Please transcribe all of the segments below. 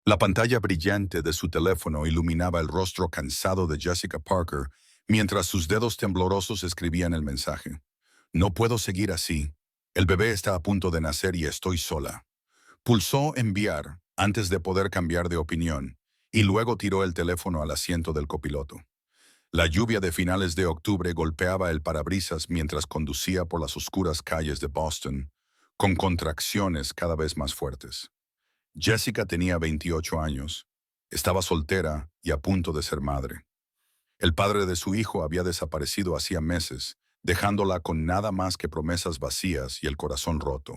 La pantalla brillante de su teléfono iluminaba el rostro cansado de Jessica Parker mientras sus dedos temblorosos escribían el mensaje. No puedo seguir así. El bebé está a punto de nacer y estoy sola. Pulsó enviar antes de poder cambiar de opinión y luego tiró el teléfono al asiento del copiloto. La lluvia de finales de octubre golpeaba el parabrisas mientras conducía por las oscuras calles de Boston, con contracciones cada vez más fuertes. Jessica tenía 28 años, estaba soltera y a punto de ser madre. El padre de su hijo había desaparecido hacía meses, dejándola con nada más que promesas vacías y el corazón roto.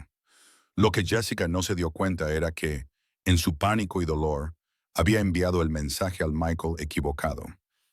Lo que Jessica no se dio cuenta era que, en su pánico y dolor, había enviado el mensaje al Michael equivocado.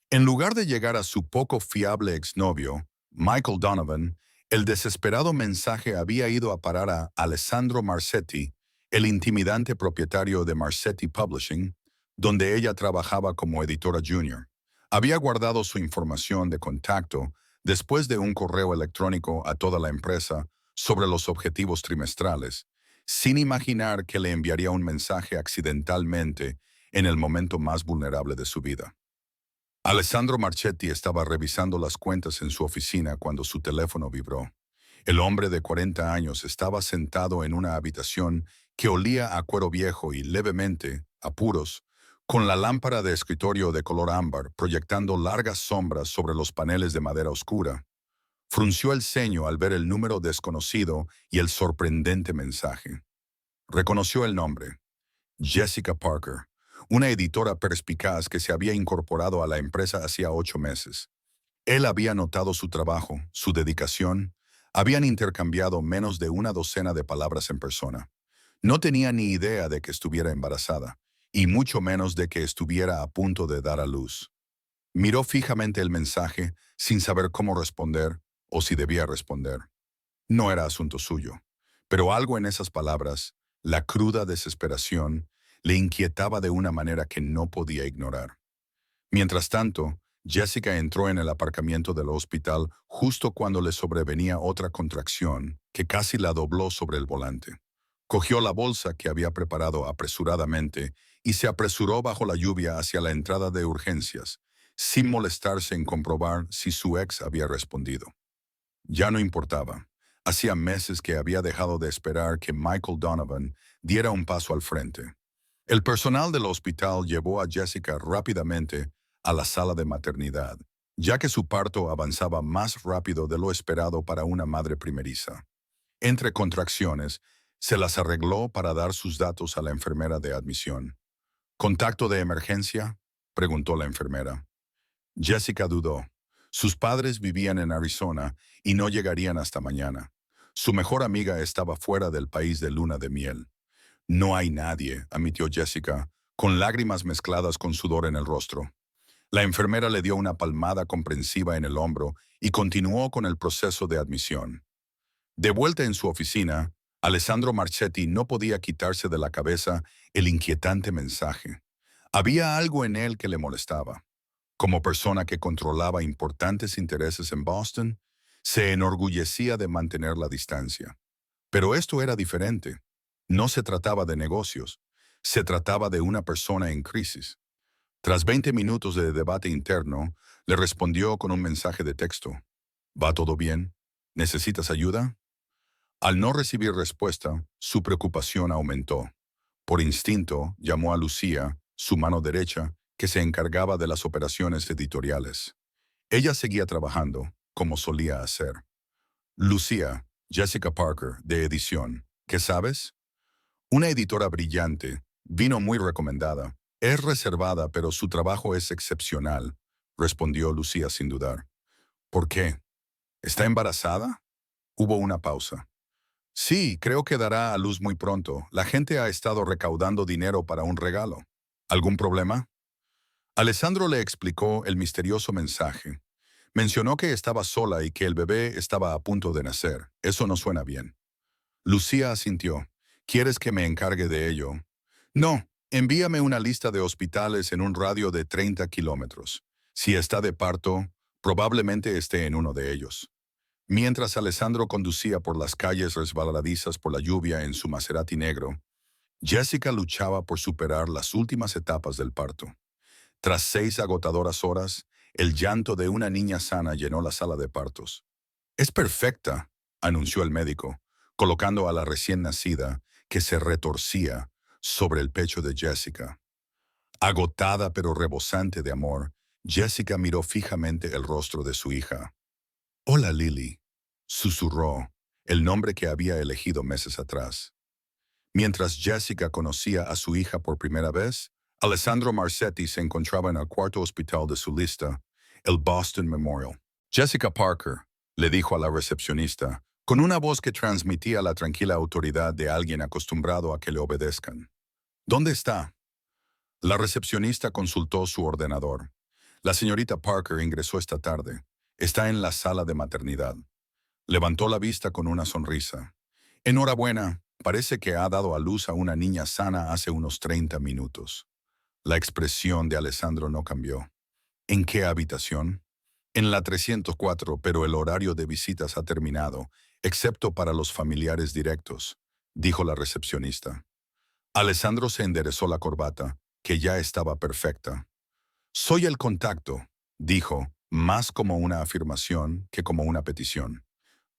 En lugar de llegar a su poco fiable exnovio, Michael Donovan, el desesperado mensaje había ido a parar a Alessandro Marsetti, el intimidante propietario de Marsetti Publishing, donde ella trabajaba como editora junior. Había guardado su información de contacto después de un correo electrónico a toda la empresa sobre los objetivos trimestrales, sin imaginar que le enviaría un mensaje accidentalmente en el momento más vulnerable de su vida. Alessandro Marchetti estaba revisando las cuentas en su oficina cuando su teléfono vibró. El hombre de 40 años estaba sentado en una habitación que olía a cuero viejo y levemente a puros, con la lámpara de escritorio de color ámbar proyectando largas sombras sobre los paneles de madera oscura. Frunció el ceño al ver el número desconocido y el sorprendente mensaje. Reconoció el nombre: Jessica Parker, una editora perspicaz que se había incorporado a la empresa hacía 8 meses. Él había notado su trabajo, su dedicación. Habían intercambiado menos de una docena de palabras en persona. No tenía ni idea de que estuviera embarazada, y mucho menos de que estuviera a punto de dar a luz. Miró fijamente el mensaje, sin saber cómo responder o si debía responder. No era asunto suyo, pero algo en esas palabras, la cruda desesperación, le inquietaba de una manera que no podía ignorar. Mientras tanto, Jessica entró en el aparcamiento del hospital justo cuando le sobrevenía otra contracción que casi la dobló sobre el volante. Cogió la bolsa que había preparado apresuradamente y se apresuró bajo la lluvia hacia la entrada de urgencias, sin molestarse en comprobar si su ex había respondido. Ya no importaba. Hacía meses que había dejado de esperar que Michael Donovan diera un paso al frente. El personal del hospital llevó a Jessica rápidamente a la sala de maternidad, ya que su parto avanzaba más rápido de lo esperado para una madre primeriza. Entre contracciones, se las arregló para dar sus datos a la enfermera de admisión. ¿Contacto de emergencia?, preguntó la enfermera. Jessica dudó. Sus padres vivían en Arizona y no llegarían hasta mañana. Su mejor amiga estaba fuera del país de luna de miel. No hay nadie, admitió Jessica, con lágrimas mezcladas con sudor en el rostro. La enfermera le dio una palmada comprensiva en el hombro y continuó con el proceso de admisión. De vuelta en su oficina, Alessandro Marchetti no podía quitarse de la cabeza el inquietante mensaje. Había algo en él que le molestaba. Como persona que controlaba importantes intereses en Boston, se enorgullecía de mantener la distancia. Pero esto era diferente. No se trataba de negocios, se trataba de una persona en crisis. Tras 20 minutos de debate interno, le respondió con un mensaje de texto. ¿Va todo bien? ¿Necesitas ayuda? Al no recibir respuesta, su preocupación aumentó. Por instinto, llamó a Lucía, su mano derecha, que se encargaba de las operaciones editoriales. Ella seguía trabajando, como solía hacer. Lucía, Jessica Parker, de edición. ¿Qué sabes? Una editora brillante, vino muy recomendada. Es reservada, pero su trabajo es excepcional, respondió Lucía sin dudar. ¿Por qué? ¿Está embarazada? Hubo una pausa. Sí, creo que dará a luz muy pronto. La gente ha estado recaudando dinero para un regalo. ¿Algún problema? Alessandro le explicó el misterioso mensaje. Mencionó que estaba sola y que el bebé estaba a punto de nacer. Eso no suena bien. Lucía asintió. ¿Quieres que me encargue de ello? No, envíame una lista de hospitales en un radio de 30 kilómetros. Si está de parto, probablemente esté en uno de ellos. Mientras Alessandro conducía por las calles resbaladizas por la lluvia en su Maserati negro, Jessica luchaba por superar las últimas etapas del parto. Tras 6 agotadoras horas, el llanto de una niña sana llenó la sala de partos. «Es perfecta», anunció el médico, colocando a la recién nacida, que se retorcía, sobre el pecho de Jessica. Agotada pero rebosante de amor, Jessica miró fijamente el rostro de su hija. «Hola, Lily», susurró, el nombre que había elegido meses atrás. Mientras Jessica conocía a su hija por primera vez, Alessandro Marchetti se encontraba en el cuarto hospital de su lista, el Boston Memorial. «Jessica Parker», le dijo a la recepcionista, con una voz que transmitía la tranquila autoridad de alguien acostumbrado a que le obedezcan. «¿Dónde está?» La recepcionista consultó su ordenador. «La señorita Parker ingresó esta tarde. Está en la sala de maternidad». Levantó la vista con una sonrisa. «Enhorabuena, parece que ha dado a luz a una niña sana hace unos 30 minutos». La expresión de Alessandro no cambió. «¿En qué habitación?» «En la 304, pero el horario de visitas ha terminado, excepto para los familiares directos», dijo la recepcionista. Alessandro se enderezó la corbata, que ya estaba perfecta. «Soy el contacto», dijo, más como una afirmación que como una petición.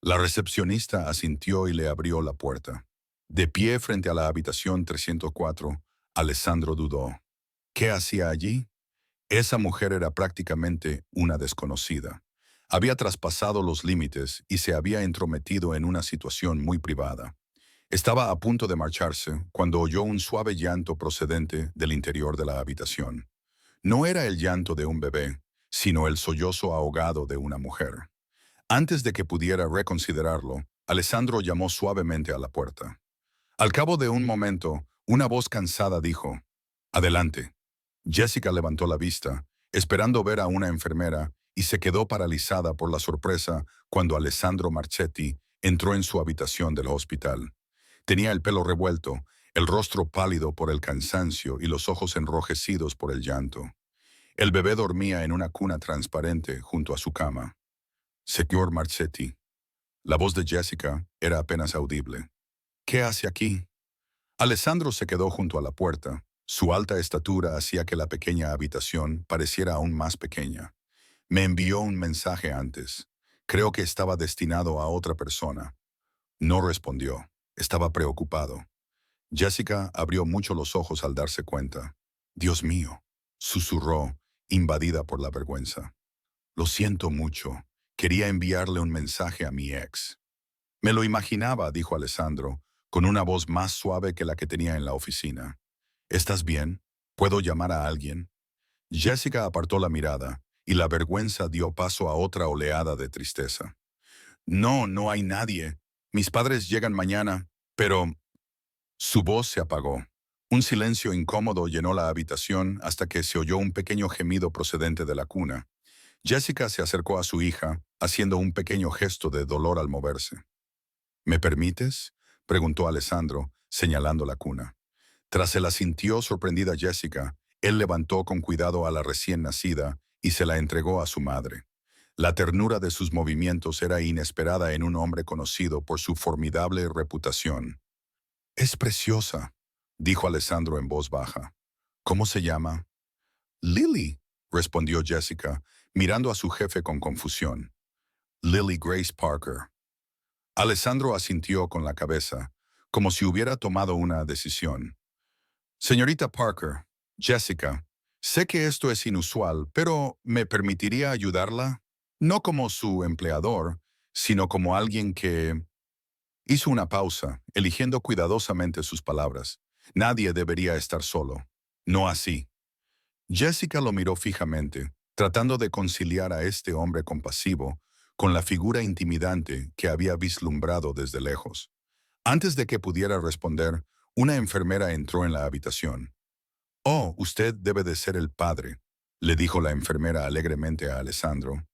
La recepcionista asintió y le abrió la puerta. De pie frente a la habitación 304, Alessandro dudó. ¿Qué hacía allí? Esa mujer era prácticamente una desconocida. Había traspasado los límites y se había entrometido en una situación muy privada. Estaba a punto de marcharse cuando oyó un suave llanto procedente del interior de la habitación. No era el llanto de un bebé, sino el sollozo ahogado de una mujer. Antes de que pudiera reconsiderarlo, Alessandro llamó suavemente a la puerta. Al cabo de un momento, una voz cansada dijo, «Adelante». Jessica levantó la vista, esperando ver a una enfermera, y se quedó paralizada por la sorpresa cuando Alessandro Marchetti entró en su habitación del hospital. Tenía el pelo revuelto, el rostro pálido por el cansancio y los ojos enrojecidos por el llanto. El bebé dormía en una cuna transparente junto a su cama. «Señor Marchetti». La voz de Jessica era apenas audible. «¿Qué hace aquí?» Alessandro se quedó junto a la puerta. Su alta estatura hacía que la pequeña habitación pareciera aún más pequeña. «Me envió un mensaje antes. Creo que estaba destinado a otra persona». No respondió. Estaba preocupado. Jessica abrió mucho los ojos al darse cuenta. «Dios mío», susurró, invadida por la vergüenza. «Lo siento mucho. Quería enviarle un mensaje a mi ex». «Me lo imaginaba», dijo Alessandro, con una voz más suave que la que tenía en la oficina. «¿Estás bien? ¿Puedo llamar a alguien?» Jessica apartó la mirada, y la vergüenza dio paso a otra oleada de tristeza. «No, no hay nadie. Mis padres llegan mañana, pero...» Su voz se apagó. Un silencio incómodo llenó la habitación hasta que se oyó un pequeño gemido procedente de la cuna. Jessica se acercó a su hija, haciendo un pequeño gesto de dolor al moverse. «¿Me permites?», preguntó Alessandro, señalando la cuna. Tras se la sintió sorprendida Jessica, él levantó con cuidado a la recién nacida y se la entregó a su madre. La ternura de sus movimientos era inesperada en un hombre conocido por su formidable reputación. «Es preciosa», dijo Alessandro en voz baja. «¿Cómo se llama?» «Lily», respondió Jessica, mirando a su jefe con confusión. «Lily Grace Parker». Alessandro asintió con la cabeza, como si hubiera tomado una decisión. «Señorita Parker, Jessica, sé que esto es inusual, pero ¿me permitiría ayudarla? No como su empleador, sino como alguien que...» Hizo una pausa, eligiendo cuidadosamente sus palabras. «Nadie debería estar solo. No así». Jessica lo miró fijamente, tratando de conciliar a este hombre compasivo con la figura intimidante que había vislumbrado desde lejos. Antes de que pudiera responder, una enfermera entró en la habitación. «Oh, usted debe de ser el padre», le dijo la enfermera alegremente a Alessandro.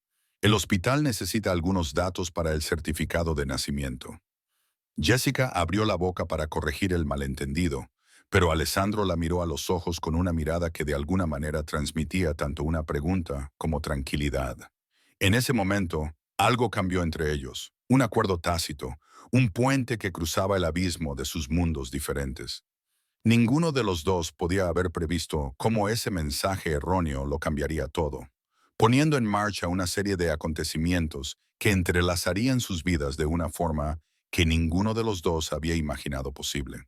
«El hospital necesita algunos datos para el certificado de nacimiento». Jessica abrió la boca para corregir el malentendido, pero Alessandro la miró a los ojos con una mirada que de alguna manera transmitía tanto una pregunta como tranquilidad. En ese momento, algo cambió entre ellos, un acuerdo tácito, un puente que cruzaba el abismo de sus mundos diferentes. Ninguno de los dos podía haber previsto cómo ese mensaje erróneo lo cambiaría todo, poniendo en marcha una serie de acontecimientos que entrelazarían sus vidas de una forma que ninguno de los dos había imaginado posible.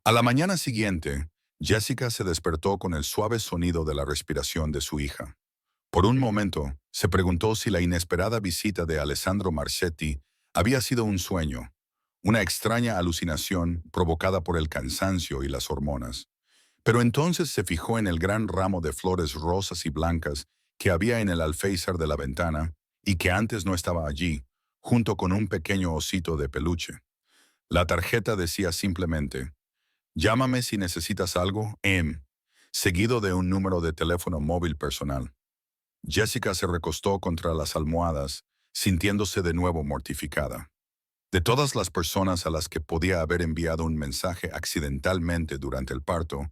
A la mañana siguiente, Jessica se despertó con el suave sonido de la respiración de su hija. Por un momento, se preguntó si la inesperada visita de Alessandro Marchetti había sido un sueño, una extraña alucinación provocada por el cansancio y las hormonas. Pero entonces se fijó en el gran ramo de flores rosas y blancas que había en el alféizar de la ventana y que antes no estaba allí, junto con un pequeño osito de peluche. La tarjeta decía simplemente, «Llámame si necesitas algo, seguido de un número de teléfono móvil personal. Jessica se recostó contra las almohadas, sintiéndose de nuevo mortificada. De todas las personas a las que podía haber enviado un mensaje accidentalmente durante el parto,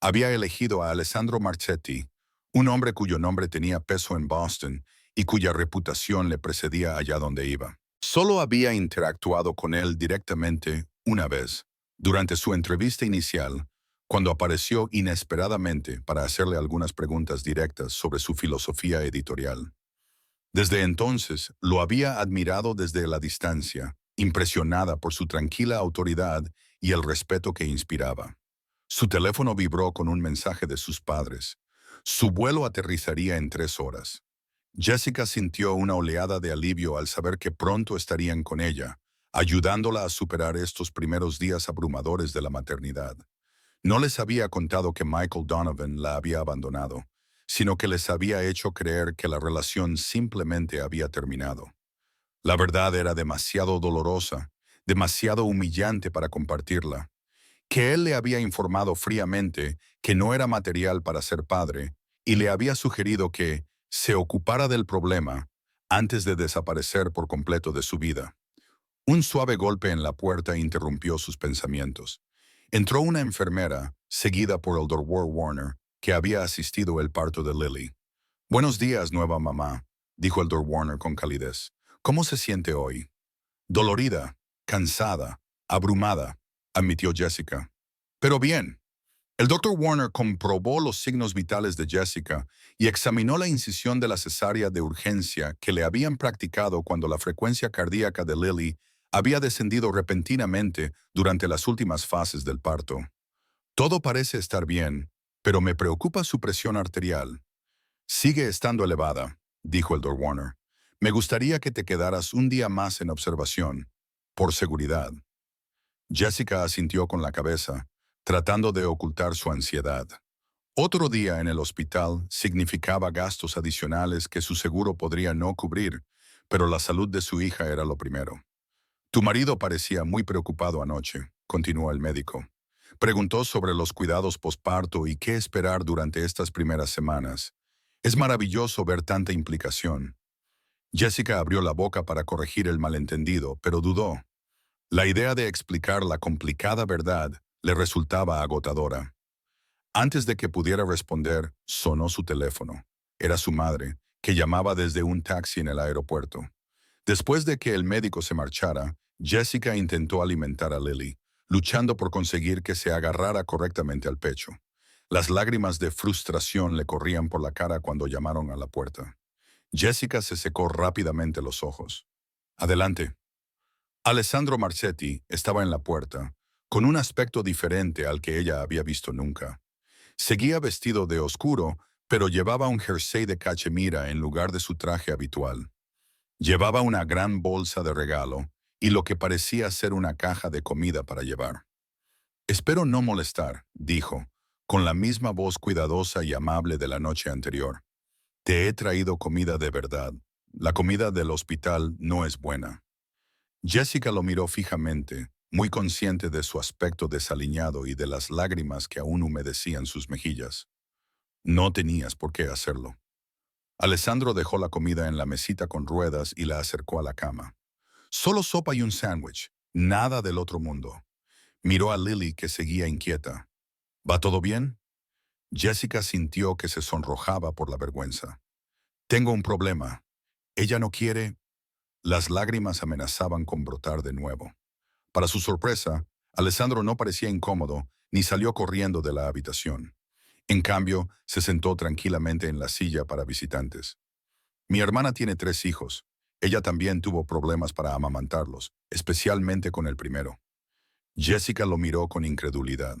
había elegido a Alessandro Marchetti, un hombre cuyo nombre tenía peso en Boston y cuya reputación le precedía allá donde iba. Solo había interactuado con él directamente una vez, durante su entrevista inicial, cuando apareció inesperadamente para hacerle algunas preguntas directas sobre su filosofía editorial. Desde entonces lo había admirado desde la distancia, impresionada por su tranquila autoridad y el respeto que inspiraba. Su teléfono vibró con un mensaje de sus padres. Su vuelo aterrizaría en 3 horas. Jessica sintió una oleada de alivio al saber que pronto estarían con ella, ayudándola a superar estos primeros días abrumadores de la maternidad. No les había contado que Michael Donovan la había abandonado, sino que les había hecho creer que la relación simplemente había terminado. La verdad era demasiado dolorosa, demasiado humillante para compartirla, que él le había informado fríamente que no era material para ser padre y le había sugerido que se ocupara del problema antes de desaparecer por completo de su vida. Un suave golpe en la puerta interrumpió sus pensamientos. Entró una enfermera, seguida por el Dr. Warner, que había asistido el parto de Lily. «Buenos días, nueva mamá», dijo el Dr. Warner con calidez. «¿Cómo se siente hoy?» «Dolorida, cansada, abrumada», admitió Jessica. «Pero bien». El Dr. Warner comprobó los signos vitales de Jessica y examinó la incisión de la cesárea de urgencia que le habían practicado cuando la frecuencia cardíaca de Lily había descendido repentinamente durante las últimas fases del parto. «Todo parece estar bien, pero me preocupa su presión arterial». «Sigue estando elevada», dijo el Dr. Warner. «Me gustaría que te quedaras un día más en observación, por seguridad». Jessica asintió con la cabeza, tratando de ocultar su ansiedad. Otro día en el hospital significaba gastos adicionales que su seguro podría no cubrir, pero la salud de su hija era lo primero. «Tu marido parecía muy preocupado anoche», continuó el médico. «Preguntó sobre los cuidados posparto y qué esperar durante estas primeras semanas. Es maravilloso ver tanta implicación». Jessica abrió la boca para corregir el malentendido, pero dudó. La idea de explicar la complicada verdad le resultaba agotadora. Antes de que pudiera responder, sonó su teléfono. Era su madre, que llamaba desde un taxi en el aeropuerto. Después de que el médico se marchara, Jessica intentó alimentar a Lily, luchando por conseguir que se agarrara correctamente al pecho. Las lágrimas de frustración le corrían por la cara cuando llamaron a la puerta. Jessica se secó rápidamente los ojos. «Adelante». Alessandro Marchetti estaba en la puerta, con un aspecto diferente al que ella había visto nunca. Seguía vestido de oscuro, pero llevaba un jersey de cachemira en lugar de su traje habitual. Llevaba una gran bolsa de regalo y lo que parecía ser una caja de comida para llevar. «Espero no molestar», dijo, con la misma voz cuidadosa y amable de la noche anterior. «Te he traído comida de verdad. La comida del hospital no es buena». Jessica lo miró fijamente, muy consciente de su aspecto desaliñado y de las lágrimas que aún humedecían sus mejillas. «No tenías por qué hacerlo». Alessandro dejó la comida en la mesita con ruedas y la acercó a la cama. «Solo sopa y un sándwich, nada del otro mundo». Miró a Lily, que seguía inquieta. «¿Va todo bien?» Jessica sintió que se sonrojaba por la vergüenza. «Tengo un problema. Ella no quiere». Las lágrimas amenazaban con brotar de nuevo. Para su sorpresa, Alessandro no parecía incómodo, ni salió corriendo de la habitación. En cambio, se sentó tranquilamente en la silla para visitantes. Mi hermana tiene 3 hijos. Ella también tuvo problemas para amamantarlos, especialmente con el primero. Jessica lo miró con incredulidad.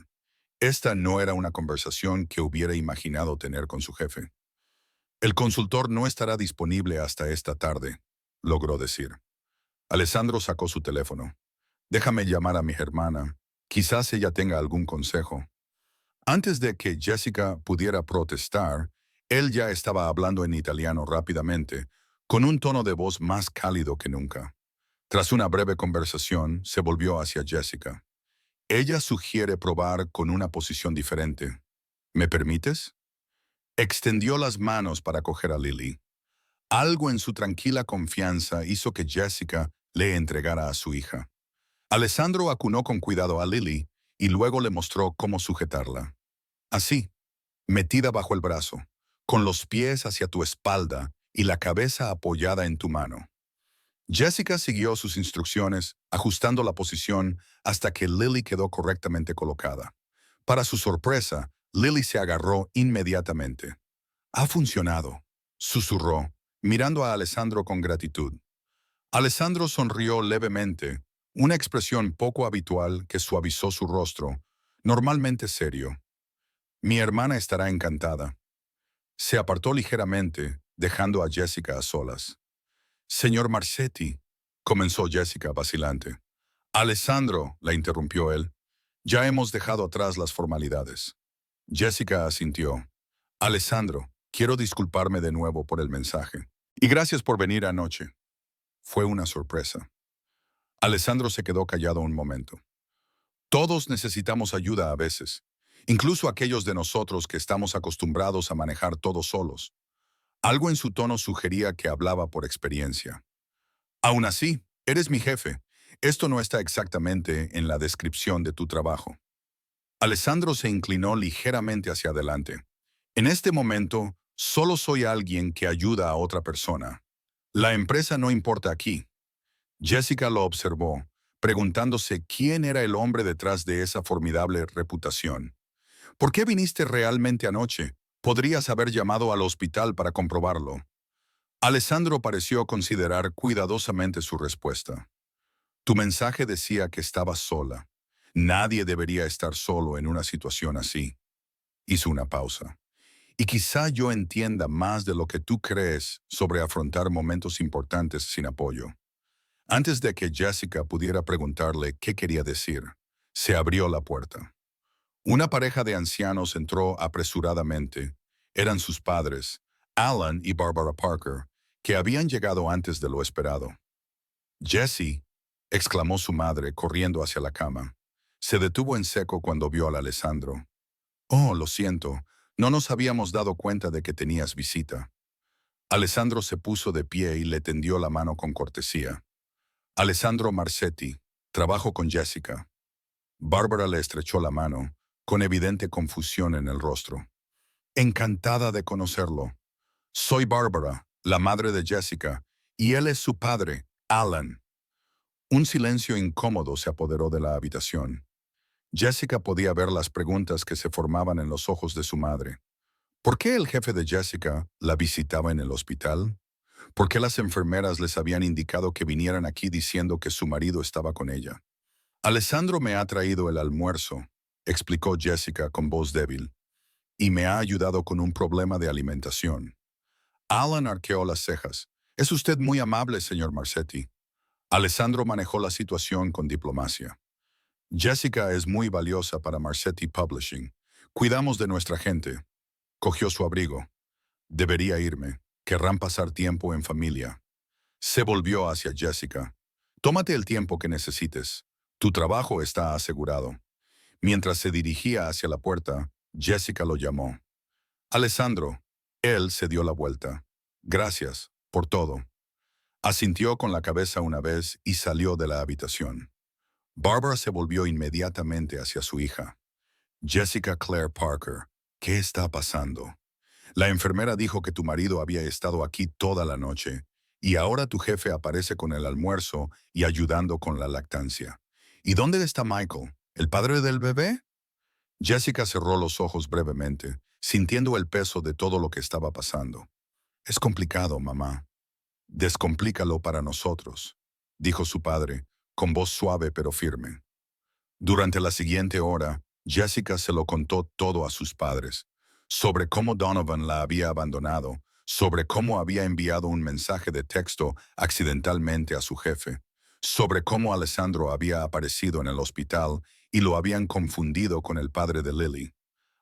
Esta no era una conversación que hubiera imaginado tener con su jefe. El consultor no estará disponible hasta esta tarde, logró decir. Alessandro sacó su teléfono. Déjame llamar a mi hermana. Quizás ella tenga algún consejo. Antes de que Jessica pudiera protestar, él ya estaba hablando en italiano rápidamente, con un tono de voz más cálido que nunca. Tras una breve conversación, se volvió hacia Jessica. Ella sugiere probar con una posición diferente. ¿Me permites? Extendió las manos para coger a Lily. Algo en su tranquila confianza hizo que Jessica le entregara a su hija. Alessandro acunó con cuidado a Lily y luego le mostró cómo sujetarla. Así, metida bajo el brazo, con los pies hacia tu espalda y la cabeza apoyada en tu mano. Jessica siguió sus instrucciones, ajustando la posición hasta que Lily quedó correctamente colocada. Para su sorpresa, Lily se agarró inmediatamente. «Ha funcionado», susurró, mirando a Alessandro con gratitud. Alessandro sonrió levemente, una expresión poco habitual que suavizó su rostro, normalmente serio. «Mi hermana estará encantada». Se apartó ligeramente, dejando a Jessica a solas. «Señor Marchetti», comenzó Jessica vacilante. «Alessandro», la interrumpió él, «ya hemos dejado atrás las formalidades». Jessica asintió. «Alessandro, quiero disculparme de nuevo por el mensaje. Y gracias por venir anoche». Fue una sorpresa. Alessandro se quedó callado un momento. Todos necesitamos ayuda a veces, incluso aquellos de nosotros que estamos acostumbrados a manejar todo solos. Algo en su tono sugería que hablaba por experiencia. «Aún así, eres mi jefe. Esto no está exactamente en la descripción de tu trabajo». Alessandro se inclinó ligeramente hacia adelante. «En este momento, solo soy alguien que ayuda a otra persona. La empresa no importa aquí». Jessica lo observó, preguntándose quién era el hombre detrás de esa formidable reputación. «¿Por qué viniste realmente anoche? Podrías haber llamado al hospital para comprobarlo». Alessandro pareció considerar cuidadosamente su respuesta. «Tu mensaje decía que estabas sola. Nadie debería estar solo en una situación así». Hizo una pausa. «Y quizá yo entienda más de lo que tú crees sobre afrontar momentos importantes sin apoyo». Antes de que Jessica pudiera preguntarle qué quería decir, se abrió la puerta. Una pareja de ancianos entró apresuradamente. Eran sus padres, Alan y Barbara Parker, que habían llegado antes de lo esperado. «Jessie», exclamó su madre corriendo hacia la cama. Se detuvo en seco cuando vio al Alessandro. «Oh, lo siento, no nos habíamos dado cuenta de que tenías visita». Alessandro se puso de pie y le tendió la mano con cortesía. «Alessandro Marchetti, trabajo con Jessica». Bárbara le estrechó la mano, con evidente confusión en el rostro. «Encantada de conocerlo. Soy Bárbara, la madre de Jessica, y él es su padre, Alan». Un silencio incómodo se apoderó de la habitación. Jessica podía ver las preguntas que se formaban en los ojos de su madre. ¿Por qué el jefe de Jessica la visitaba en el hospital? ¿Por qué las enfermeras les habían indicado que vinieran aquí diciendo que su marido estaba con ella? «Alessandro me ha traído el almuerzo», explicó Jessica con voz débil, «y me ha ayudado con un problema de alimentación». Alan arqueó las cejas. «Es usted muy amable, señor Marchetti». Alessandro manejó la situación con diplomacia. «Jessica es muy valiosa para Marchetti Publishing. Cuidamos de nuestra gente». Cogió su abrigo. «Debería irme. Querrán pasar tiempo en familia». Se volvió hacia Jessica. «Tómate el tiempo que necesites. Tu trabajo está asegurado». Mientras se dirigía hacia la puerta, Jessica lo llamó. «Alessandro». Él se dio la vuelta. «Gracias por todo». Asintió con la cabeza una vez y salió de la habitación. Barbara se volvió inmediatamente hacia su hija. «Jessica Claire Parker, ¿qué está pasando? La enfermera dijo que tu marido había estado aquí toda la noche, y ahora tu jefe aparece con el almuerzo y ayudando con la lactancia. ¿Y dónde está Michael, el padre del bebé?» Jessica cerró los ojos brevemente, sintiendo el peso de todo lo que estaba pasando. Es complicado, mamá. Descomplícalo para nosotros, dijo su padre, con voz suave pero firme. Durante la siguiente hora, Jessica se lo contó todo a sus padres, sobre cómo Donovan la había abandonado, sobre cómo había enviado un mensaje de texto accidentalmente a su jefe, sobre cómo Alessandro había aparecido en el hospital y lo habían confundido con el padre de Lily.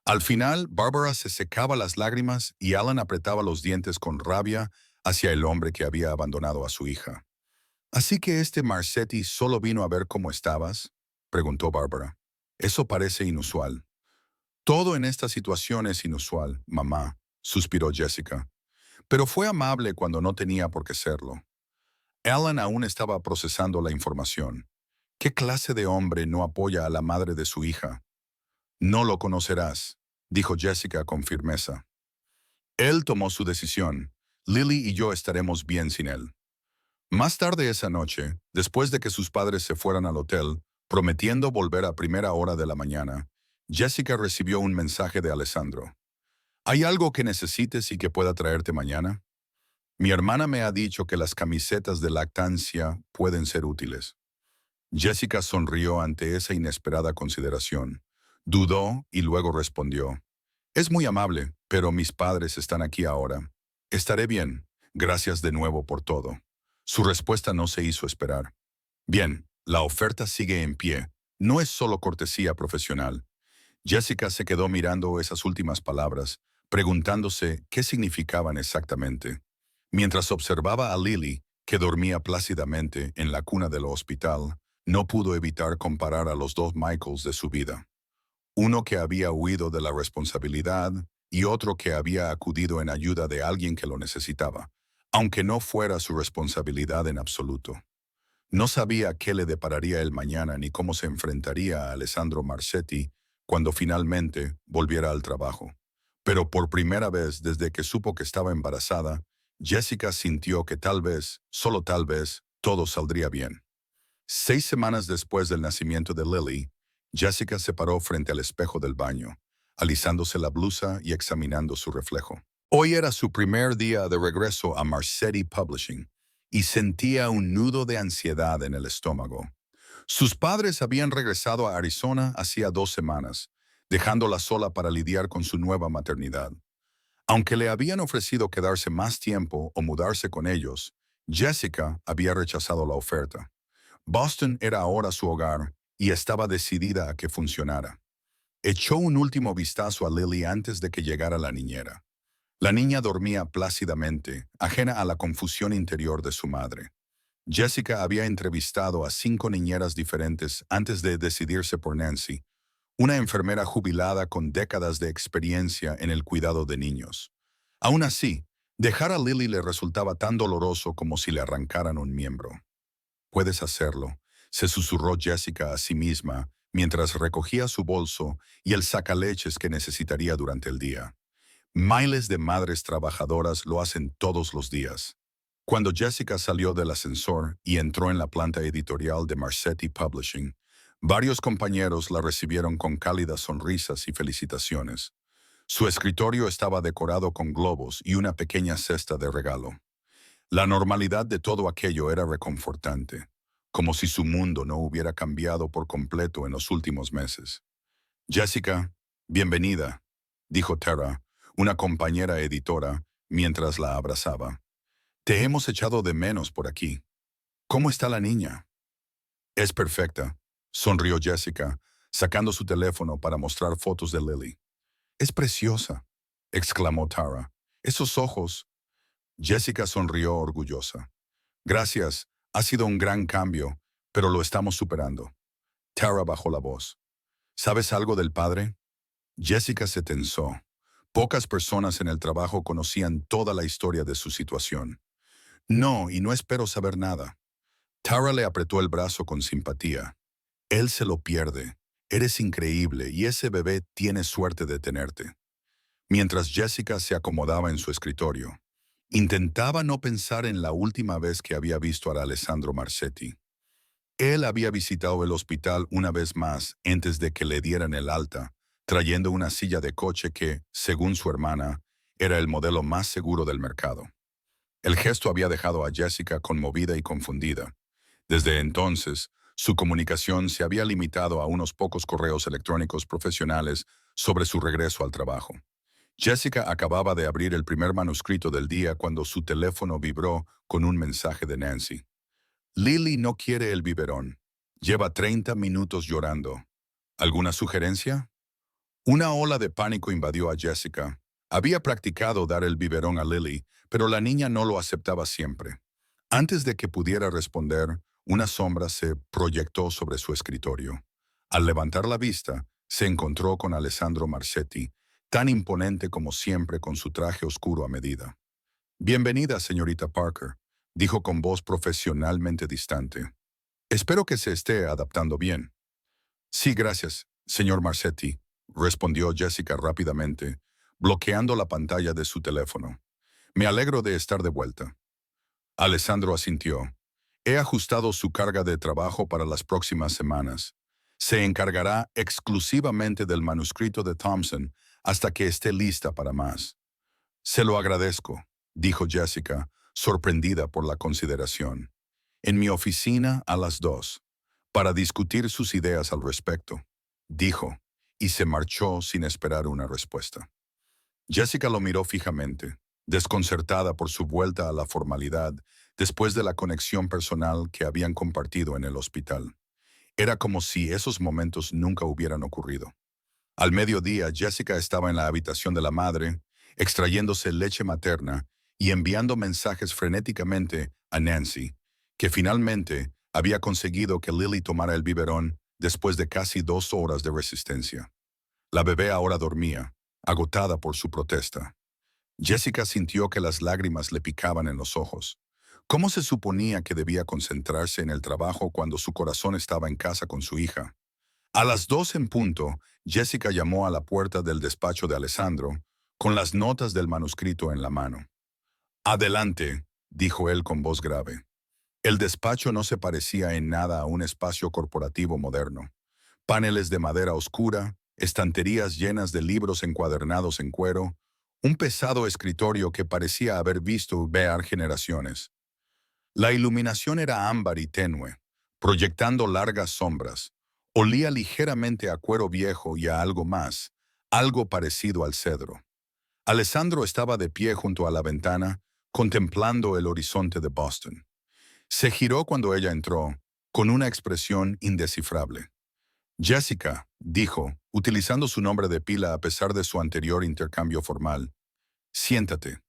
Al final, Barbara se secaba las lágrimas y Alan apretaba los dientes con rabia hacia el hombre que había abandonado a su hija. «¿Así que este Marcetti solo vino a ver cómo estabas?», preguntó Barbara. «Eso parece inusual». «Todo en esta situación es inusual, mamá», suspiró Jessica. «Pero fue amable cuando no tenía por qué serlo». Alan aún estaba procesando la información. ¿Qué clase de hombre no apoya a la madre de su hija? «No lo conocerás», dijo Jessica con firmeza. Él tomó su decisión. Lily y yo estaremos bien sin él. Más tarde esa noche, después de que sus padres se fueran al hotel, prometiendo volver a primera hora de la mañana, Jessica recibió un mensaje de Alessandro. «¿Hay algo que necesites y que pueda traerte mañana? Mi hermana me ha dicho que las camisetas de lactancia pueden ser útiles». Jessica sonrió ante esa inesperada consideración. Dudó y luego respondió. «Es muy amable, pero mis padres están aquí ahora. Estaré bien. Gracias de nuevo por todo». Su respuesta no se hizo esperar. «Bien, la oferta sigue en pie. No es solo cortesía profesional». Jessica se quedó mirando esas últimas palabras, preguntándose qué significaban exactamente. Mientras observaba a Lily, que dormía plácidamente en la cuna del hospital, no pudo evitar comparar a los dos Michaels de su vida. Uno que había huido de la responsabilidad y otro que había acudido en ayuda de alguien que lo necesitaba, aunque no fuera su responsabilidad en absoluto. No sabía qué le depararía el mañana ni cómo se enfrentaría a Alessandro Marcetti cuando finalmente volviera al trabajo. Pero por primera vez desde que supo que estaba embarazada, Jessica sintió que tal vez, solo tal vez, todo saldría bien. 6 semanas después del nacimiento de Lily, Jessica se paró frente al espejo del baño, alisándose la blusa y examinando su reflejo. Hoy era su primer día de regreso a Marcetti Publishing y sentía un nudo de ansiedad en el estómago. Sus padres habían regresado a Arizona hacía 2 semanas, dejándola sola para lidiar con su nueva maternidad. Aunque le habían ofrecido quedarse más tiempo o mudarse con ellos, Jessica había rechazado la oferta. Boston era ahora su hogar y estaba decidida a que funcionara. Echó un último vistazo a Lily antes de que llegara la niñera. La niña dormía plácidamente, ajena a la confusión interior de su madre. Jessica había entrevistado a 5 niñeras diferentes antes de decidirse por Nancy, una enfermera jubilada con décadas de experiencia en el cuidado de niños. Aún así, dejar a Lily le resultaba tan doloroso como si le arrancaran un miembro. «Puedes hacerlo», se susurró Jessica a sí misma mientras recogía su bolso y el sacaleches que necesitaría durante el día. Miles de madres trabajadoras lo hacen todos los días. Cuando Jessica salió del ascensor y entró en la planta editorial de Marcetti Publishing, varios compañeros la recibieron con cálidas sonrisas y felicitaciones. Su escritorio estaba decorado con globos y una pequeña cesta de regalo. La normalidad de todo aquello era reconfortante, como si su mundo no hubiera cambiado por completo en los últimos meses. «Jessica, bienvenida», dijo Tara, una compañera editora, mientras la abrazaba. «Te hemos echado de menos por aquí. ¿Cómo está la niña?» «Es perfecta», sonrió Jessica, sacando su teléfono para mostrar fotos de Lily. «Es preciosa», exclamó Tara. «Esos ojos». Jessica sonrió orgullosa. «Gracias, ha sido un gran cambio, pero lo estamos superando». Tara bajó la voz. «¿Sabes algo del padre?» Jessica se tensó. Pocas personas en el trabajo conocían toda la historia de su situación. «No, y no espero saber nada». Tara le apretó el brazo con simpatía. «Él se lo pierde. Eres increíble y ese bebé tiene suerte de tenerte». Mientras Jessica se acomodaba en su escritorio, intentaba no pensar en la última vez que había visto a Alessandro Marcetti. Él había visitado el hospital una vez más antes de que le dieran el alta, trayendo una silla de coche que, según su hermana, era el modelo más seguro del mercado. El gesto había dejado a Jessica conmovida y confundida. Desde entonces, su comunicación se había limitado a unos pocos correos electrónicos profesionales sobre su regreso al trabajo. Jessica acababa de abrir el primer manuscrito del día cuando su teléfono vibró con un mensaje de Nancy. Lily no quiere el biberón. Lleva 30 minutos llorando. ¿Alguna sugerencia? Una ola de pánico invadió a Jessica. Había practicado dar el biberón a Lily, pero la niña no lo aceptaba siempre. Antes de que pudiera responder, una sombra se proyectó sobre su escritorio. Al levantar la vista, se encontró con Alessandro Marchetti, tan imponente como siempre con su traje oscuro a medida. «Bienvenida, señorita Parker», dijo con voz profesionalmente distante. «Espero que se esté adaptando bien». «Sí, gracias, señor Marchetti», respondió Jessica rápidamente, bloqueando la pantalla de su teléfono. «Me alegro de estar de vuelta». Alessandro asintió. «He ajustado su carga de trabajo para las próximas semanas. Se encargará exclusivamente del manuscrito de Thompson hasta que esté lista para más». «Se lo agradezco», dijo Jessica, sorprendida por la consideración. «En mi oficina a las 2, para discutir sus ideas al respecto», dijo, y se marchó sin esperar una respuesta. Jessica lo miró fijamente, desconcertada por su vuelta a la formalidad después de la conexión personal que habían compartido en el hospital. Era como si esos momentos nunca hubieran ocurrido. Al mediodía, Jessica estaba en la habitación de la madre, extrayéndose leche materna y enviando mensajes frenéticamente a Nancy, que finalmente había conseguido que Lily tomara el biberón después de casi 2 horas de resistencia. La bebé ahora dormía, agotada por su protesta. Jessica sintió que las lágrimas le picaban en los ojos. ¿Cómo se suponía que debía concentrarse en el trabajo cuando su corazón estaba en casa con su hija? A las 2 en punto, Jessica llamó a la puerta del despacho de Alessandro, con las notas del manuscrito en la mano. «Adelante», dijo él con voz grave. El despacho no se parecía en nada a un espacio corporativo moderno. Paneles de madera oscura, estanterías llenas de libros encuadernados en cuero, un pesado escritorio que parecía haber visto ver generaciones. La iluminación era ámbar y tenue, proyectando largas sombras. Olía ligeramente a cuero viejo y a algo más, algo parecido al cedro. Alessandro estaba de pie junto a la ventana, contemplando el horizonte de Boston. Se giró cuando ella entró, con una expresión indescifrable. «Jessica», dijo, utilizando su nombre de pila a pesar de su anterior intercambio formal. «Siéntate».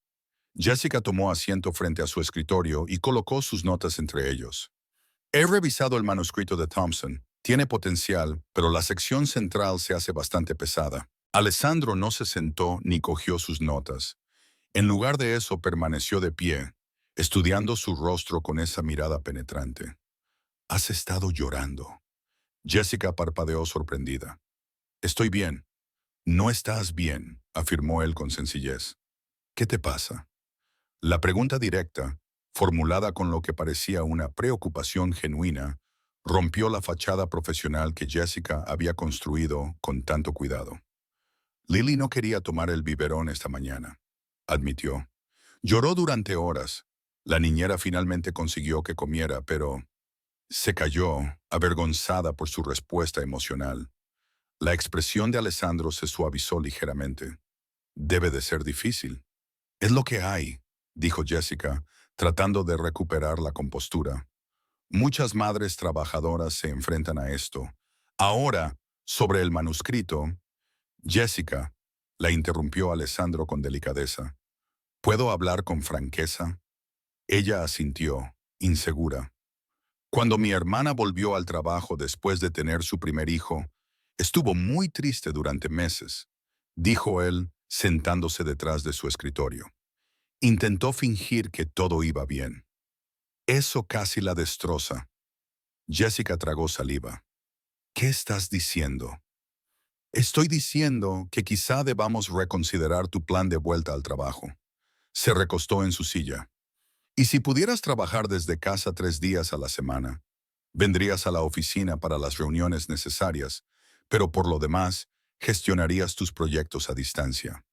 Jessica tomó asiento frente a su escritorio y colocó sus notas entre ellos. «He revisado el manuscrito de Thompson. Tiene potencial, pero la sección central se hace bastante pesada». Alessandro no se sentó ni cogió sus notas. En lugar de eso permaneció de pie, estudiando su rostro con esa mirada penetrante. «Has estado llorando». Jessica parpadeó sorprendida. «Estoy bien». «No estás bien», afirmó él con sencillez. «¿Qué te pasa?» La pregunta directa, formulada con lo que parecía una preocupación genuina, rompió la fachada profesional que Jessica había construido con tanto cuidado. «Lily no quería tomar el biberón esta mañana», admitió. «Lloró durante horas. La niñera finalmente consiguió que comiera, pero se cayó, avergonzada por su respuesta emocional». La expresión de Alessandro se suavizó ligeramente. «Debe de ser difícil». «Es lo que hay», dijo Jessica, tratando de recuperar la compostura. «Muchas madres trabajadoras se enfrentan a esto. Ahora, sobre el manuscrito». «Jessica», la interrumpió Alessandro con delicadeza. «¿Puedo hablar con franqueza?» Ella asintió, insegura. «Cuando mi hermana volvió al trabajo después de tener su primer hijo, estuvo muy triste durante meses», dijo él, sentándose detrás de su escritorio. Intentó fingir que todo iba bien. «Eso casi la destroza». Jessica tragó saliva. «¿Qué estás diciendo?» «Estoy diciendo que quizá debamos reconsiderar tu plan de vuelta al trabajo». Se recostó en su silla. «Y si pudieras trabajar desde casa 3 días a la semana, vendrías a la oficina para las reuniones necesarias, pero por lo demás, Gestionarías tus proyectos a distancia.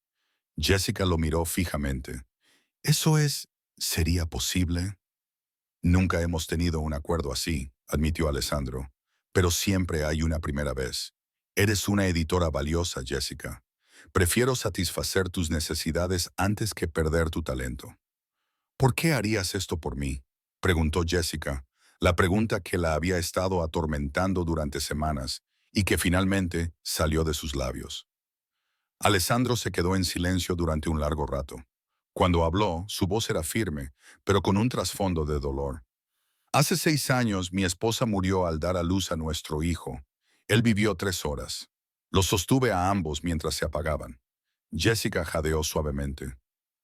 Jessica lo miró fijamente. ¿Eso sería posible? Nunca hemos tenido un acuerdo así, admitió Alessandro. Pero siempre hay una primera vez. Eres una editora valiosa, Jessica. Prefiero satisfacer tus necesidades antes que perder tu talento. ¿Por qué harías esto por mí? Preguntó Jessica, la pregunta que la había estado atormentando durante semanas y que finalmente salió de sus labios. Alessandro se quedó en silencio durante un largo rato. Cuando habló, su voz era firme, pero con un trasfondo de dolor. Hace 6 años mi esposa murió al dar a luz a nuestro hijo. Él vivió 3 horas. Los sostuve a ambos mientras se apagaban. Jessica jadeó suavemente.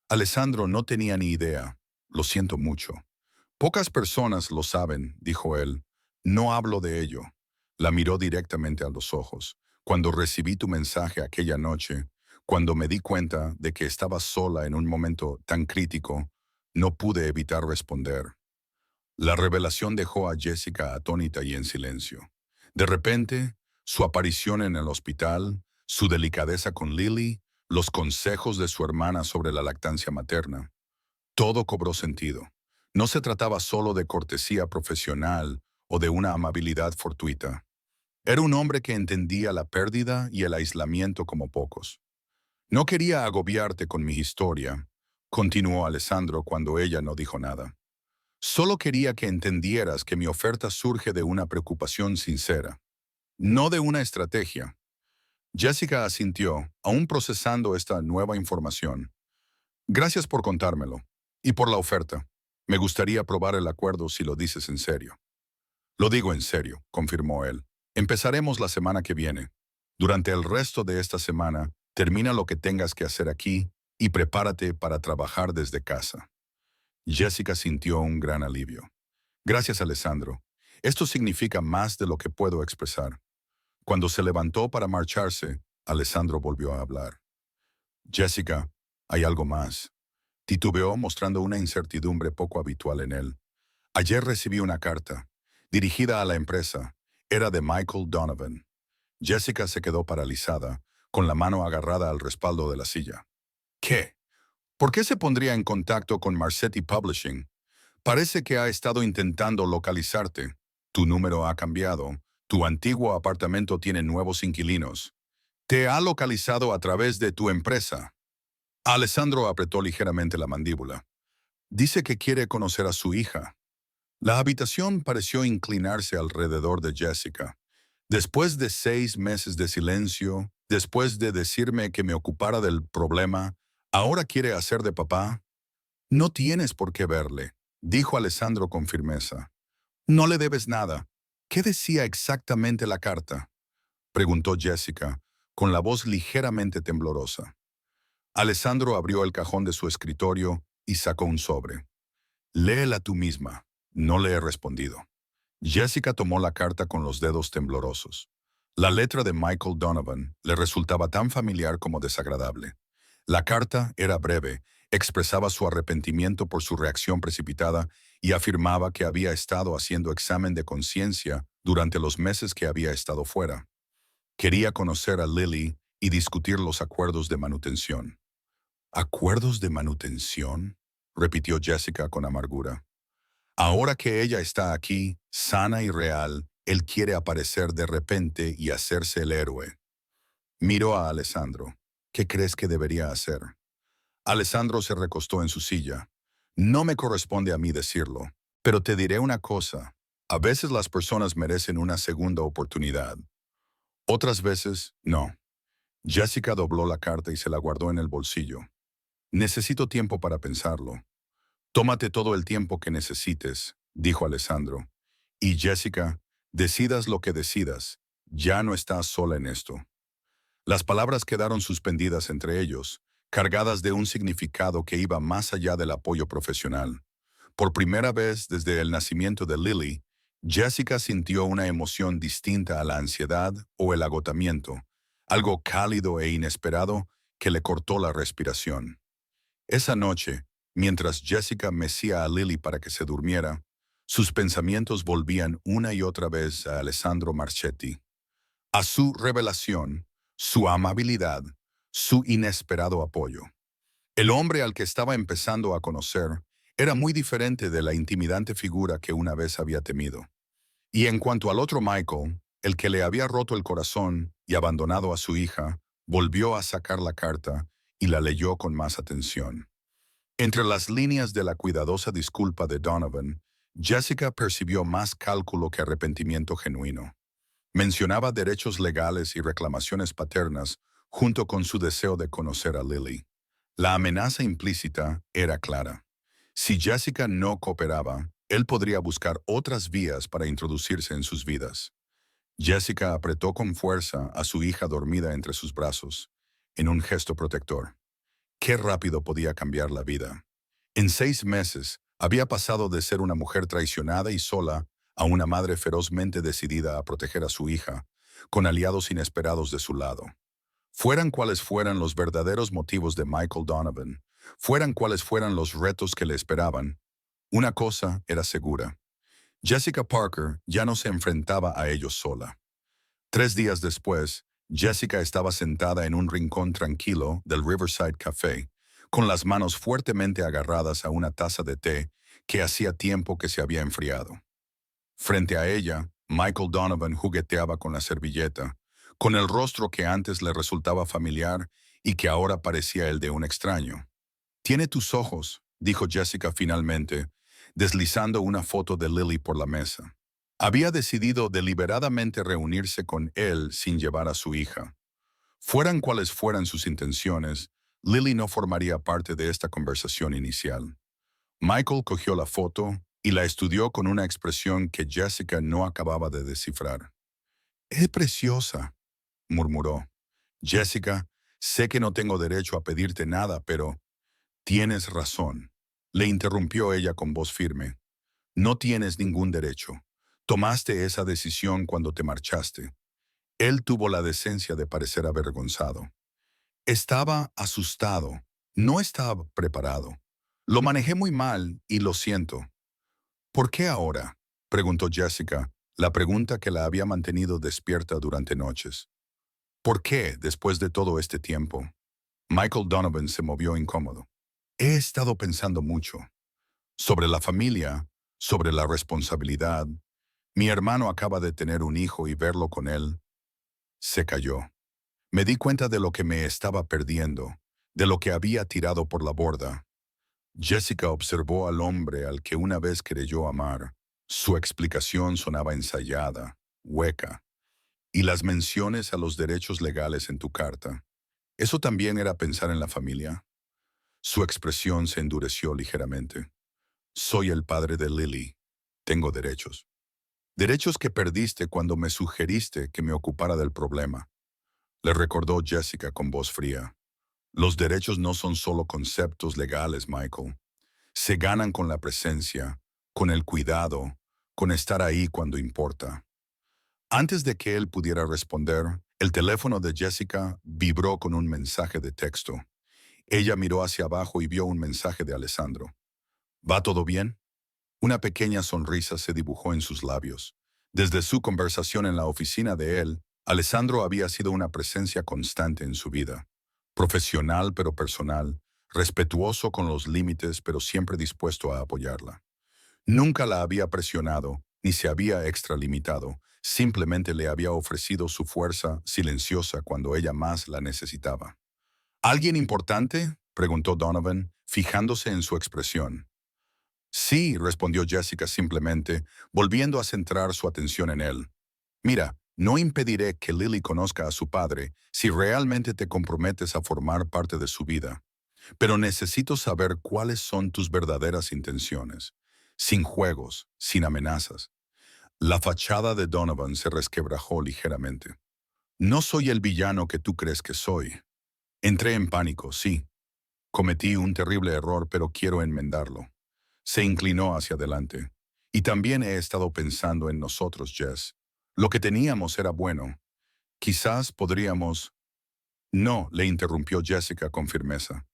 Alessandro no tenía ni idea. Lo siento mucho. Pocas personas lo saben, dijo él. No hablo de ello. La miró directamente a los ojos. Cuando recibí tu mensaje aquella noche, cuando me di cuenta de que estaba sola en un momento tan crítico, no pude evitar responder. La revelación dejó a Jessica atónita y en silencio. De repente, su aparición en el hospital, su delicadeza con Lily, los consejos de su hermana sobre la lactancia materna, todo cobró sentido. No se trataba solo de cortesía profesional o de una amabilidad fortuita. Era un hombre que entendía la pérdida y el aislamiento como pocos. No quería agobiarte con mi historia, continuó Alessandro cuando ella no dijo nada. Solo quería que entendieras que mi oferta surge de una preocupación sincera, no de una estrategia. Jessica asintió, aún procesando esta nueva información. Gracias por contármelo. Y por la oferta. Me gustaría probar el acuerdo si lo dices en serio. Lo digo en serio, confirmó él. Empezaremos la semana que viene. Durante el resto de esta semana, termina lo que tengas que hacer aquí y prepárate para trabajar desde casa. Jessica sintió un gran alivio. Gracias, Alessandro. Esto significa más de lo que puedo expresar. Cuando se levantó para marcharse, Alessandro volvió a hablar. Jessica, hay algo más. Titubeó mostrando una incertidumbre poco habitual en él. Ayer recibí una carta, dirigida a la empresa. Era de Michael Donovan. Jessica se quedó paralizada, con la mano agarrada al respaldo de la silla. ¿Qué? ¿Por qué se pondría en contacto con Marcetti Publishing? Parece que ha estado intentando localizarte. Tu número ha cambiado. Tu antiguo apartamento tiene nuevos inquilinos. Te ha localizado a través de tu empresa. Alessandro apretó ligeramente la mandíbula. Dice que quiere conocer a su hija. La habitación pareció inclinarse alrededor de Jessica. Después de 6 meses de silencio, después de decirme que me ocupara del problema, ¿ahora quiere hacer de papá? No tienes por qué verle, dijo Alessandro con firmeza. No le debes nada. ¿Qué decía exactamente la carta? Preguntó Jessica, con la voz ligeramente temblorosa. Alessandro abrió el cajón de su escritorio y sacó un sobre. Léela tú misma. No le he respondido. Jessica tomó la carta con los dedos temblorosos. La letra de Michael Donovan le resultaba tan familiar como desagradable. La carta era breve, expresaba su arrepentimiento por su reacción precipitada y afirmaba que había estado haciendo examen de conciencia durante los meses que había estado fuera. Quería conocer a Lily y discutir los acuerdos de manutención. ¿Acuerdos de manutención?, repitió Jessica con amargura. Ahora que ella está aquí, sana y real, él quiere aparecer de repente y hacerse el héroe. Miró a Alessandro. ¿Qué crees que debería hacer? Alessandro se recostó en su silla. No me corresponde a mí decirlo, pero te diré una cosa. A veces las personas merecen una segunda oportunidad. Otras veces, no. Jessica dobló la carta y se la guardó en el bolsillo. Necesito tiempo para pensarlo. Tómate todo el tiempo que necesites, dijo Alessandro. Y Jessica, decidas lo que decidas, ya no estás sola en esto. Las palabras quedaron suspendidas entre ellos, cargadas de un significado que iba más allá del apoyo profesional. Por primera vez desde el nacimiento de Lily, Jessica sintió una emoción distinta a la ansiedad o el agotamiento, algo cálido e inesperado que le cortó la respiración. Esa noche, mientras Jessica mecía a Lily para que se durmiera, sus pensamientos volvían una y otra vez a Alessandro Marchetti, a su revelación, su amabilidad, su inesperado apoyo. El hombre al que estaba empezando a conocer era muy diferente de la intimidante figura que una vez había temido. Y en cuanto al otro Michael, el que le había roto el corazón y abandonado a su hija, volvió a sacar la carta y la leyó con más atención. Entre las líneas de la cuidadosa disculpa de Donovan, Jessica percibió más cálculo que arrepentimiento genuino. Mencionaba derechos legales y reclamaciones paternas junto con su deseo de conocer a Lily. La amenaza implícita era clara. Si Jessica no cooperaba, él podría buscar otras vías para introducirse en sus vidas. Jessica apretó con fuerza a su hija dormida entre sus brazos, en un gesto protector. Qué rápido podía cambiar la vida. En 6 meses, había pasado de ser una mujer traicionada y sola a una madre ferozmente decidida a proteger a su hija, con aliados inesperados de su lado. Fueran cuales fueran los verdaderos motivos de Michael Donovan, fueran cuales fueran los retos que le esperaban, una cosa era segura. Jessica Parker ya no se enfrentaba a ellos sola. 3 días después, Jessica estaba sentada en un rincón tranquilo del Riverside Café, con las manos fuertemente agarradas a una taza de té que hacía tiempo que se había enfriado. Frente a ella, Michael Donovan jugueteaba con la servilleta, con el rostro que antes le resultaba familiar y que ahora parecía el de un extraño. «Tiene tus ojos», dijo Jessica finalmente, deslizando una foto de Lily por la mesa. Había decidido deliberadamente reunirse con él sin llevar a su hija. Fueran cuales fueran sus intenciones, Lily no formaría parte de esta conversación inicial. Michael cogió la foto y la estudió con una expresión que Jessica no acababa de descifrar. «Es preciosa», murmuró. «Jessica, sé que no tengo derecho a pedirte nada, pero…» «Tienes razón», le interrumpió ella con voz firme. «No tienes ningún derecho. Tomaste esa decisión cuando te marchaste». Él tuvo la decencia de parecer avergonzado. Estaba asustado. No estaba preparado. «Lo manejé muy mal y lo siento». «¿Por qué ahora?», preguntó Jessica, la pregunta que la había mantenido despierta durante noches. «¿Por qué, después de todo este tiempo?». Michael Donovan se movió incómodo. «He estado pensando mucho. Sobre la familia, sobre la responsabilidad. Mi hermano acaba de tener un hijo y verlo con él». Se calló. «Me di cuenta de lo que me estaba perdiendo, de lo que había tirado por la borda». Jessica observó al hombre al que una vez creyó amar. Su explicación sonaba ensayada, hueca. «Y las menciones a los derechos legales en tu carta. ¿Eso también era pensar en la familia?». Su expresión se endureció ligeramente. «Soy el padre de Lily. Tengo derechos». «Derechos que perdiste cuando me sugeriste que me ocupara del problema», le recordó Jessica con voz fría. «Los derechos no son solo conceptos legales, Michael. Se ganan con la presencia, con el cuidado, con estar ahí cuando importa». Antes de que él pudiera responder, el teléfono de Jessica vibró con un mensaje de texto. Ella miró hacia abajo y vio un mensaje de Alessandro. «¿Va todo bien?». Una pequeña sonrisa se dibujó en sus labios. Desde su conversación en la oficina de él, Alessandro había sido una presencia constante en su vida. Profesional pero personal, respetuoso con los límites pero siempre dispuesto a apoyarla. Nunca la había presionado, ni se había extralimitado, simplemente le había ofrecido su fuerza silenciosa cuando ella más la necesitaba. «¿Alguien importante?», preguntó Donovan, fijándose en su expresión. «Sí», respondió Jessica simplemente, volviendo a centrar su atención en él. «Mira, no impediré que Lily conozca a su padre si realmente te comprometes a formar parte de su vida. Pero necesito saber cuáles son tus verdaderas intenciones. Sin juegos, sin amenazas». La fachada de Donovan se resquebrajó ligeramente. «No soy el villano que tú crees que soy. Entré en pánico, sí. Cometí un terrible error, pero quiero enmendarlo». Se inclinó hacia adelante. «Y también he estado pensando en nosotros, Jess. Lo que teníamos era bueno. Quizás podríamos…». «No», le interrumpió Jessica con firmeza.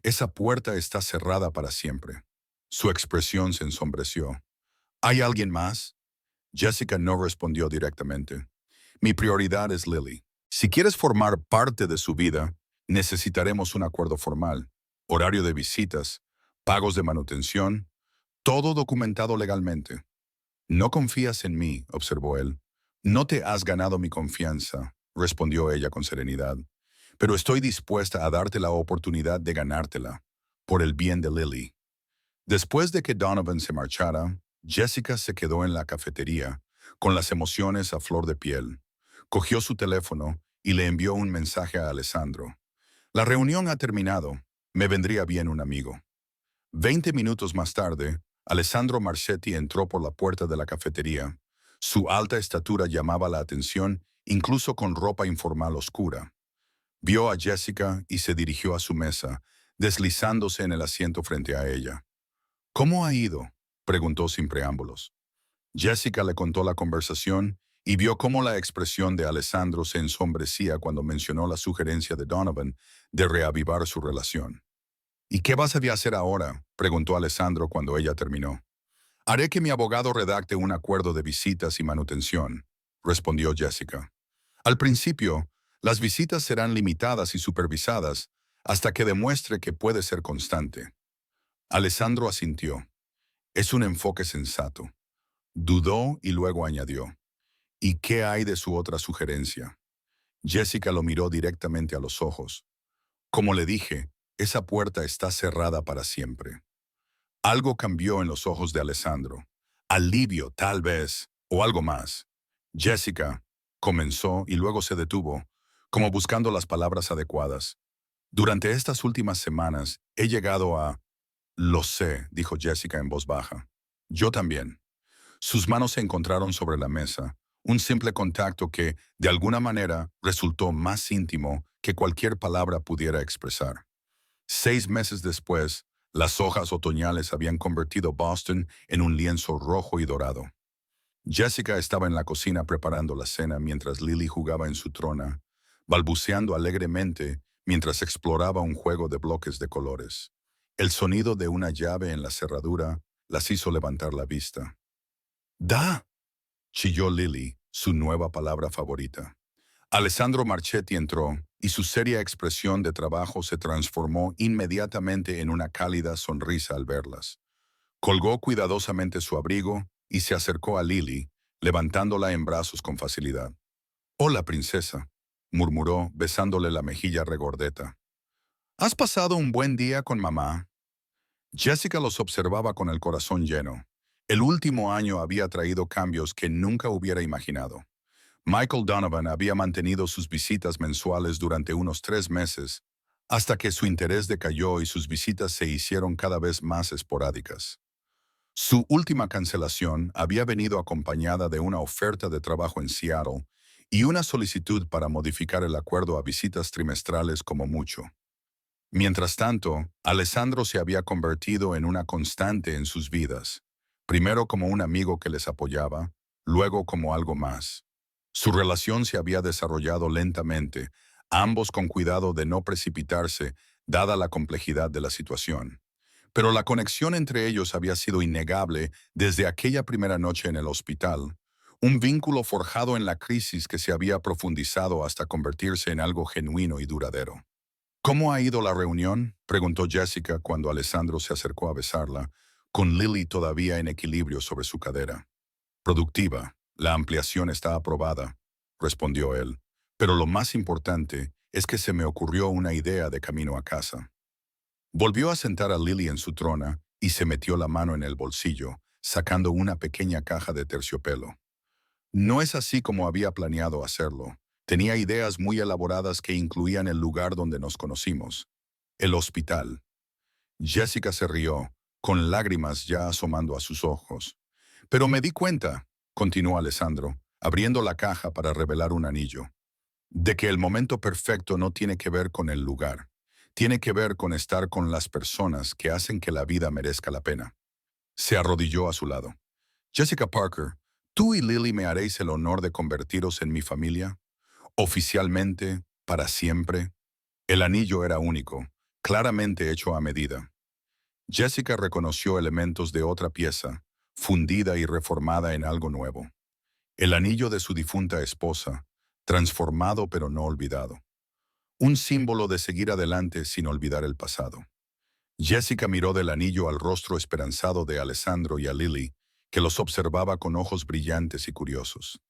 «Esa puerta está cerrada para siempre». Su expresión se ensombreció. «¿Hay alguien más?». Jessica no respondió directamente. «Mi prioridad es Lily. Si quieres formar parte de su vida, necesitaremos un acuerdo formal, horario de visitas, pagos de manutención, todo documentado legalmente. No confías en mí, observó él. No te has ganado mi confianza, respondió ella con serenidad, pero estoy dispuesta a darte la oportunidad de ganártela, por el bien de Lily. Después de que Donovan se marchara, Jessica se quedó en la cafetería, con las emociones a flor de piel. Cogió su teléfono y le envió un mensaje a Alessandro. La reunión ha terminado. Me vendría bien un amigo. 20 minutos más tarde, Alessandro Marchetti entró por la puerta de la cafetería. Su alta estatura llamaba la atención, incluso con ropa informal oscura. Vio a Jessica y se dirigió a su mesa, deslizándose en el asiento frente a ella. ¿Cómo ha ido?, preguntó sin preámbulos. Jessica le contó la conversación y vio cómo la expresión de Alessandro se ensombrecía cuando mencionó la sugerencia de Donovan de reavivar su relación. ¿Y qué vas a hacer ahora?, preguntó Alessandro cuando ella terminó. Haré que mi abogado redacte un acuerdo de visitas y manutención, respondió Jessica. Al principio, las visitas serán limitadas y supervisadas hasta que demuestre que puede ser constante. Alessandro asintió. Es un enfoque sensato. Dudó y luego añadió. ¿Y qué hay de su otra sugerencia? Jessica lo miró directamente a los ojos. Como le dije, esa puerta está cerrada para siempre. Algo cambió en los ojos de Alessandro. Alivio, tal vez, o algo más. Jessica comenzó y luego se detuvo, como buscando las palabras adecuadas. Durante estas últimas semanas he llegado a... Lo sé, dijo Jessica en voz baja. Yo también. Sus manos se encontraron sobre la mesa, un simple contacto que, de alguna manera, resultó más íntimo que cualquier palabra pudiera expresar. 6 meses después, las hojas otoñales habían convertido Boston en un lienzo rojo y dorado. Jessica estaba en la cocina preparando la cena mientras Lily jugaba en su trona, balbuceando alegremente mientras exploraba un juego de bloques de colores. El sonido de una llave en la cerradura las hizo levantar la vista. ¡Da!, chilló Lily, su nueva palabra favorita. Alessandro Marchetti entró, y su seria expresión de trabajo se transformó inmediatamente en una cálida sonrisa al verlas. Colgó cuidadosamente su abrigo y se acercó a Lily, levantándola en brazos con facilidad. «Hola, princesa», murmuró, besándole la mejilla regordeta. «¿Has pasado un buen día con mamá?» Jessica los observaba con el corazón lleno. El último año había traído cambios que nunca hubiera imaginado. Michael Donovan había mantenido sus visitas mensuales durante unos 3 meses, hasta que su interés decayó y sus visitas se hicieron cada vez más esporádicas. Su última cancelación había venido acompañada de una oferta de trabajo en Seattle y una solicitud para modificar el acuerdo a visitas trimestrales como mucho. Mientras tanto, Alessandro se había convertido en una constante en sus vidas, primero como un amigo que les apoyaba, luego como algo más. Su relación se había desarrollado lentamente, ambos con cuidado de no precipitarse, dada la complejidad de la situación. Pero la conexión entre ellos había sido innegable desde aquella primera noche en el hospital, un vínculo forjado en la crisis que se había profundizado hasta convertirse en algo genuino y duradero. «¿Cómo ha ido la reunión?», preguntó Jessica cuando Alessandro se acercó a besarla, con Lily todavía en equilibrio sobre su cadera. «Productiva. La ampliación está aprobada», respondió él. «Pero lo más importante es que se me ocurrió una idea de camino a casa». Volvió a sentar a Lily en su trona y se metió la mano en el bolsillo, sacando una pequeña caja de terciopelo. No es así como había planeado hacerlo. Tenía ideas muy elaboradas que incluían el lugar donde nos conocimos, el hospital. Jessica se rió, con lágrimas ya asomando a sus ojos. «Pero me di cuenta», continuó Alessandro, abriendo la caja para revelar un anillo, «de que el momento perfecto no tiene que ver con el lugar. Tiene que ver con estar con las personas que hacen que la vida merezca la pena». Se arrodilló a su lado. «Jessica Parker, tú y Lily me haréis el honor de convertiros en mi familia, oficialmente, para siempre». El anillo era único, claramente hecho a medida. Jessica reconoció elementos de otra pieza, fundida y reformada en algo nuevo. El anillo de su difunta esposa, transformado pero no olvidado. Un símbolo de seguir adelante sin olvidar el pasado. Jessica miró del anillo al rostro esperanzado de Alessandro y a Lily, que los observaba con ojos brillantes y curiosos.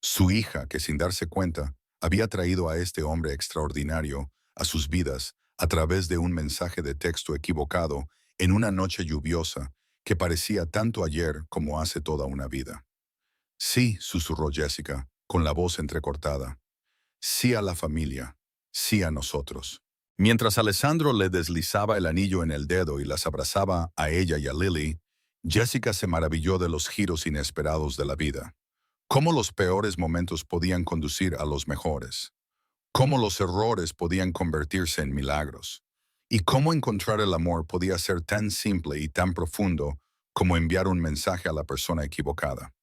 Su hija, que sin darse cuenta, había traído a este hombre extraordinario a sus vidas a través de un mensaje de texto equivocado en una noche lluviosa que parecía tanto ayer como hace toda una vida. Sí, susurró Jessica, con la voz entrecortada. Sí a la familia, sí a nosotros. Mientras Alessandro le deslizaba el anillo en el dedo y las abrazaba a ella y a Lily, Jessica se maravilló de los giros inesperados de la vida. Cómo los peores momentos podían conducir a los mejores. Cómo los errores podían convertirse en milagros. Y cómo encontrar el amor podía ser tan simple y tan profundo como enviar un mensaje a la persona equivocada.